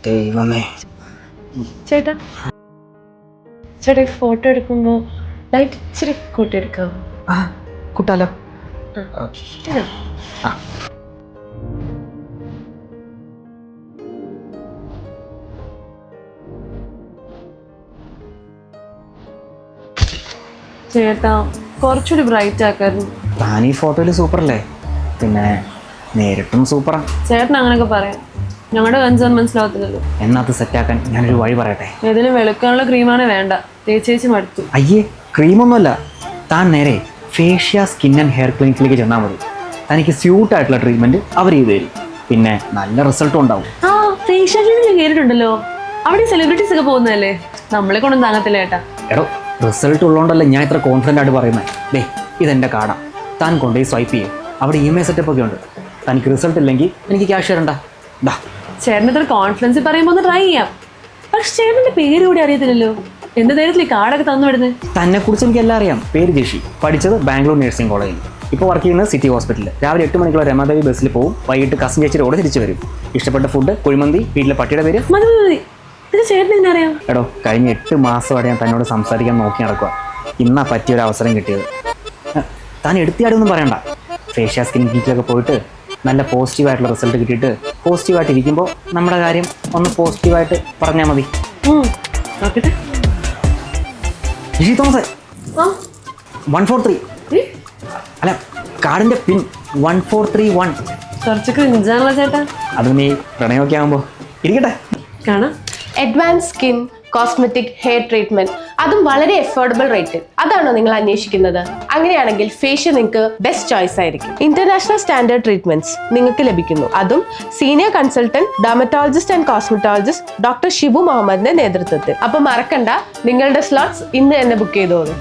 ദൈവമേ. ചേട്ടാ ഫോട്ടോ എടുക്കുമ്പോൾ ലൈറ്റ് ഇച്ചിരി കൂട്ടിയെടുക്കാവോ? ആ കൂട്ടാലോ. ചേട്ടാ കുറച്ചുകൂടി ബ്രൈറ്റ് ആക്കായിരുന്നു. താൻ ഈ ഫോട്ടോയിൽ സൂപ്പറല്ലേ, പിന്നെ നേരിട്ടും സൂപ്പറാ. ചേട്ടൻ അങ്ങനെയൊക്കെ പറയാം, ഞങ്ങളുടെ കൺസേൺ മനസ്സിലാവത്തില്ലല്ലോ. എന്നാ അത് സെറ്റാക്കാൻ ഞാനൊരു വഴി പറയട്ടെ. ഏതിലും വെളുക്കാനുള്ള ക്രീമാണ് വേണ്ട, തേച്ചേച്ച് മടുത്തു. അയ്യേ, ക്രീമൊന്നുമല്ല. താൻ നേരെ ഫേഷ്യ സ്കിൻ ആൻഡ് ഹെയർ ക്ലിനിക്കിലേക്ക് ചെന്നാൽ മതി. തനിക്ക് സ്യൂട്ടായിട്ടുള്ള ട്രീറ്റ്മെൻറ്റ് അവർ ചെയ്തു തരും, പിന്നെ നല്ല റിസൾട്ടും ഉണ്ടാവും. ആ ഫേഷ്യൽ ഞാൻ കേട്ടിട്ടുണ്ടല്ലോ, അവിടെ സെലിബ്രിറ്റീസ് ഒക്കെ പോകുന്നതല്ലേ, നമ്മളെ കൊണ്ടൊന്നും താങ്ങത്തില്ല ചേട്ടാ. എടോ, റിസൾട്ട് ഉള്ളതുകൊണ്ടല്ലേ ഞാൻ ഇത്ര കോൺഫിഡൻ്റ് ആയിട്ട് പറയുന്നത്. ഡേ, ഇതെൻ്റെ കാർഡാണ്, താൻ കൊണ്ടുപോയി സ്വൈപ്പ് ചെയ്യും. അവിടെ EMI സെറ്റപ്പ് ഒക്കെ ഉണ്ട്. തനിക്ക് റിസൾട്ട് ഇല്ലെങ്കിൽ എനിക്ക് ക്യാഷ് തരണ്ട. ദാ, ചേട്ടൻ ഇത്ര കോൺഫിഡൻസ് പറയുമ്പോൾ ഒന്ന് ട്രൈ ചെയ്യാം. പക്ഷെ ചേട്ടൻ്റെ പേര് കൂടി അറിയത്തില്ലല്ലോ, എന്ത് ധൈര്യത്തിൽ ഈ കാർഡൊക്കെ തന്നു വിടുന്നത്? തന്നെക്കുറിച്ച് എനിക്ക് എല്ലാം അറിയാം. പേര് ജഷി, പഠിച്ചത് ബാംഗ്ലൂർ നഴ്സിംഗ് കോളേജിൽ, ഇപ്പോൾ വർക്ക് ചെയ്യുന്നത് സിറ്റി ഹോസ്പിറ്റലിൽ. രാവിലെ 8 മണിക്കുള്ള രമാദേവി ബസ്സിൽ പോകും, വൈകിട്ട് കസിൻ ചേച്ചിയുടെ കൂടെ തിരിച്ചു വരും. ഇഷ്ടപ്പെട്ട ഫുഡ് കുഴിമന്തി, വീട്ടിലെ പട്ടിയുടെ പേര്. മതി മതി, ഇത് ചേട്ടൻ എങ്ങനെ അറിയാം? എടോ, കഴിഞ്ഞ 8 മാസമായിട്ട് ഞാൻ തന്നോട് സംസാരിക്കാൻ നോക്കി നടക്കുക. ഇന്നാ പറ്റിയൊരു അവസരം കിട്ടിയത്. താൻ എടുത്തിയാടൊന്നും പറയണ്ട. ഫേഷ്യ സ്കിൻ ക്ലിനിക്കിലൊക്കെ പോയിട്ട് നല്ല പോസിറ്റീവായിട്ടുള്ള റിസൾട്ട് കിട്ടിയിട്ട് പോസിറ്റീവായിട്ട് ഇരിക്കുമ്പോൾ നമ്മുടെ കാര്യം ഒന്ന് പോസിറ്റീവായിട്ട് പറഞ്ഞാൽ മതി. നോക്കട്ടെ. ജിഷി തോമസ് 143. അല്ല, കാർഡിൻ്റെ പിൻ 1431. കുറച്ചൊക്കെ ഇഞ്ചാണല്ലോ ചേട്ടാ. അത് നീ പ്രണയമൊക്കെ ആകുമ്പോൾ ഇരിക്കട്ടെ. കാണാം. Advance skin cosmetic hair treatment, അതും വളരെ അഫോർഡബിൾ റേറ്റിൽ. അതാണോ നിങ്ങൾ അന്വേഷിക്കുന്നത്? അങ്ങനെയാണെങ്കിൽ ഫേഷ്യ നിങ്ങൾക്ക് ബെസ്റ്റ് ചോയ്സ് ആയിരിക്കും. ഇന്റർനാഷണൽ സ്റ്റാൻഡേർഡ് ട്രീറ്റ്മെന്റ്സ് നിങ്ങൾക്ക് ലഭിക്കുന്നു, അതും senior consultant dermatologist and cosmetologist doctor Shibu മുഹമ്മദിന്റെ നേതൃത്വത്തിൽ. അപ്പൊ മറക്കണ്ട, നിങ്ങളുടെ സ്ലോട്ട്സ് ഇന്ന് തന്നെ ബുക്ക് ചെയ്തോളൂ.